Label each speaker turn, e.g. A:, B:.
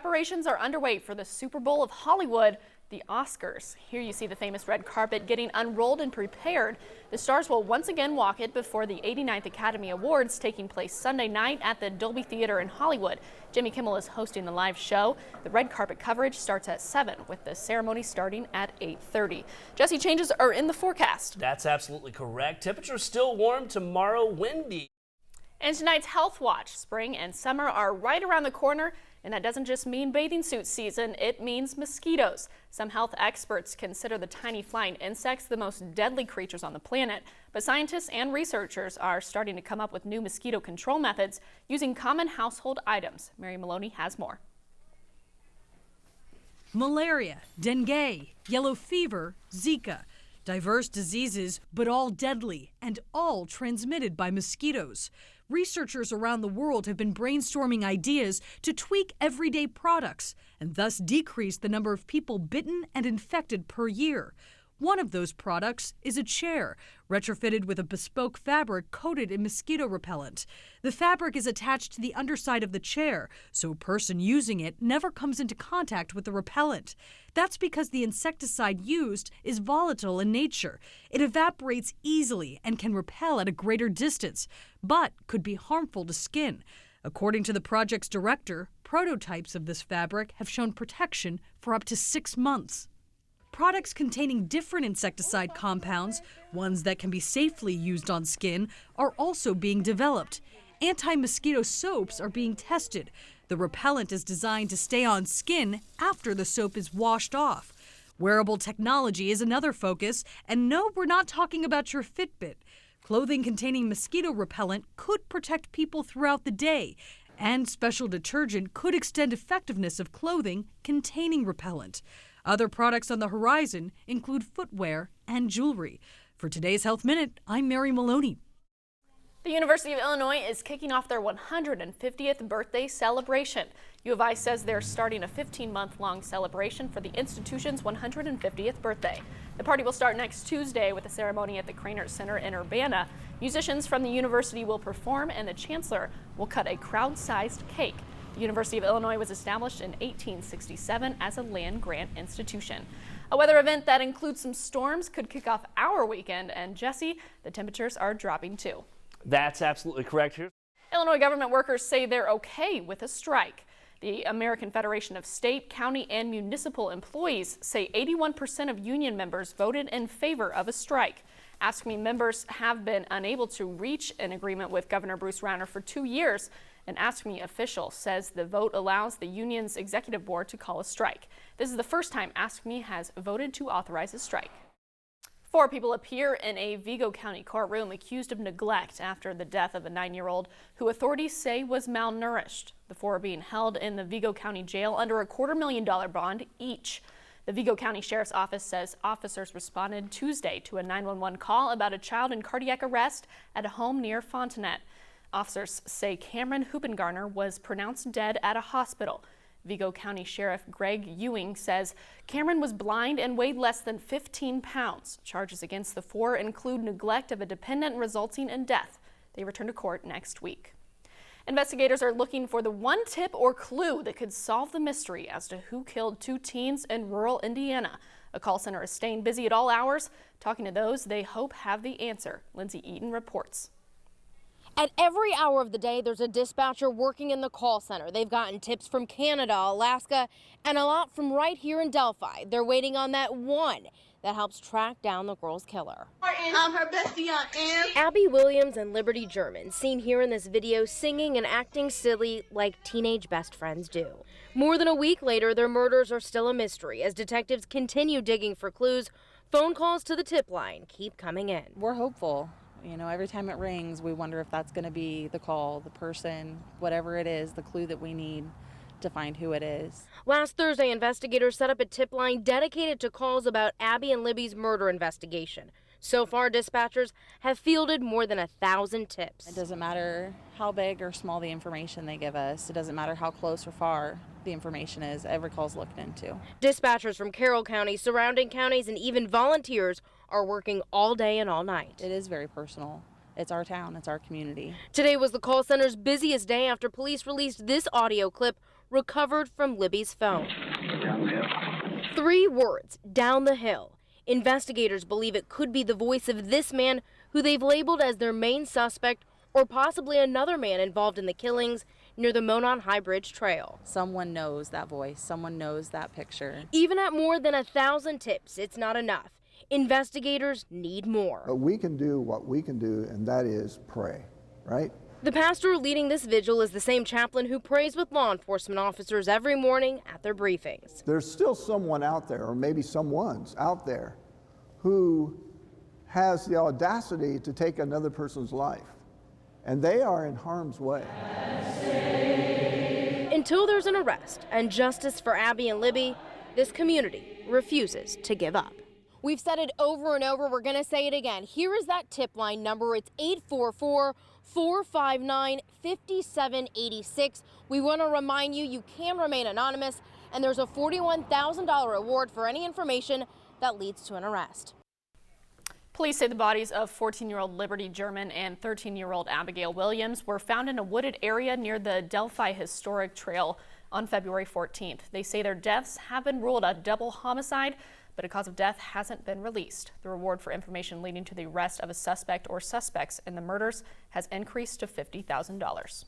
A: preparations are underway for the Super Bowl of Hollywood, the Oscars. Here you see the famous red carpet getting unrolled and prepared. The stars will once again walk it before the 89th Academy Awards taking place Sunday night at the Dolby Theater in Hollywood. Jimmy Kimmel is hosting the live show. The red carpet coverage starts at 7 with the ceremony starting at 8:30. Jesse, changes are in the forecast.
B: That's absolutely correct. Temperatures still warm, tomorrow windy.
A: And tonight's Health Watch. Spring and summer are right around the corner, and that doesn't just mean bathing suit season, it means mosquitoes. Some health experts consider the tiny flying insects the most deadly creatures on the planet, but scientists and researchers are starting to come up with new mosquito control methods using common household items. Mary Maloney has more.
C: Malaria, dengue, yellow fever, Zika. Diverse diseases, but all deadly and all transmitted by mosquitoes. Researchers around the world have been brainstorming ideas to tweak everyday products and thus decrease the number of people bitten and infected per year. One of those products is a chair, retrofitted with a bespoke fabric coated in mosquito repellent. The fabric is attached to the underside of the chair, so a person using it never comes into contact with the repellent. That's because the insecticide used is volatile in nature. It evaporates easily and can repel at a greater distance, but could be harmful to skin. According to the project's director, prototypes of this fabric have shown protection for up to 6 months. Products containing different insecticide compounds, ones that can be safely used on skin, are also being developed. Anti-mosquito soaps are being tested. The repellent is designed to stay on skin after the soap is washed off. Wearable technology is another focus, and no, we're not talking about your Fitbit. Clothing containing mosquito repellent could protect people throughout the day, and special detergent could extend effectiveness of clothing containing repellent. Other products on the horizon include footwear and jewelry. For today's Health Minute, I'm Mary Maloney.
A: The University of Illinois is kicking off their 150th birthday celebration. U of I says they're starting a 15-month-long celebration for the institution's 150th birthday. The party will start next Tuesday with a ceremony at the Cranert Center in Urbana. Musicians from the university will perform, and the chancellor will cut a crowd-sized cake. The University of Illinois was established in 1867 as a land-grant institution. A weather event that includes some storms could kick off our weekend, and Jesse, the temperatures are dropping too.
B: That's absolutely correct.
A: Illinois government workers say they're okay with a strike. The American Federation of State, County, and Municipal Employees say 81% of union members voted in favor of a strike. Ask Me members have been unable to reach an agreement with Governor Bruce Rauner for 2 years. An Ask Me official says the vote allows the union's executive board to call a strike. This is the first time Ask Me has voted to authorize a strike. 4 people appear in a Vigo County courtroom accused of neglect after the death of a 9-year-old who authorities say was malnourished. The 4 are being held in the Vigo County jail under a $250,000 bond each. The Vigo County Sheriff's Office says officers responded Tuesday to a 911 call about a child in cardiac arrest at a home near Fontanet. Officers say Cameron Hoopengarner was pronounced dead at a hospital. Vigo County Sheriff Greg Ewing says Cameron was blind and weighed less than 15 pounds. Charges against the 4 include neglect of a dependent resulting in death. They return to court next week. Investigators are looking for the one tip or clue that could solve the mystery as to who killed 2 teens in rural Indiana. A call center is staying busy at all hours, talking to those they hope have the answer. Lindsay Eaton reports.
D: At every hour of the day, there's a dispatcher working in the call center. They've gotten tips from Canada, Alaska, and a lot from right here in Delphi. They're waiting on that one that helps track down the girl's killer.
E: Her bestie, Aunt Ann.
D: Abby Williams and Liberty German, seen here in this video singing and acting silly like teenage best friends do. More than a week later, their murders are still a mystery as detectives continue digging for clues. Phone calls to the tip line keep coming in.
F: We're hopeful. You know, every time it rings, we wonder if that's going to be the call, the person, whatever it is, the clue that we need to find who it is.
D: Last Thursday, investigators set up a tip line dedicated to calls about Abby and Libby's murder investigation. So far, dispatchers have fielded more than 1,000 tips.
F: It doesn't matter how big or small the information they give us. It doesn't matter how close or far the information is. Every call's looked into.
D: Dispatchers from Carroll County, surrounding counties, and even volunteers are working all day and all night.
F: It is very personal. It's our town. It's our community.
D: Today was the call center's busiest day after police released this audio clip recovered from Libby's phone. 3 words, down the hill. Investigators believe it could be the voice of this man who they've labeled as their main suspect, or possibly another man involved in the killings near the Monon High Bridge Trail.
F: Someone knows that voice. Someone knows that picture.
D: Even at more than 1,000 tips, it's not enough. Investigators need more.
G: But we can do what we can do, and that is pray, right?
D: The pastor leading this vigil is the same chaplain who prays with law enforcement officers every morning at their briefings.
G: There's still someone out there, or maybe someone's out there, who has the audacity to take another person's life, and they are in harm's way.
D: Until there's an arrest and justice for Abby and Libby, this community refuses to give up. We've said it over and over. We're going to say it again. Here is that tip line number. It's 844-459-5786. We want to remind you, you can remain anonymous, and there's a $41,000 reward for any information that leads to an arrest.
A: Police say the bodies of 14-year-old Liberty German and 13-year-old Abigail Williams were found in a wooded area near the Delphi Historic Trail on February 14th. They say their deaths have been ruled a double homicide, but a cause of death hasn't been released. The reward for information leading to the arrest of a suspect or suspects in the murders has increased to $50,000.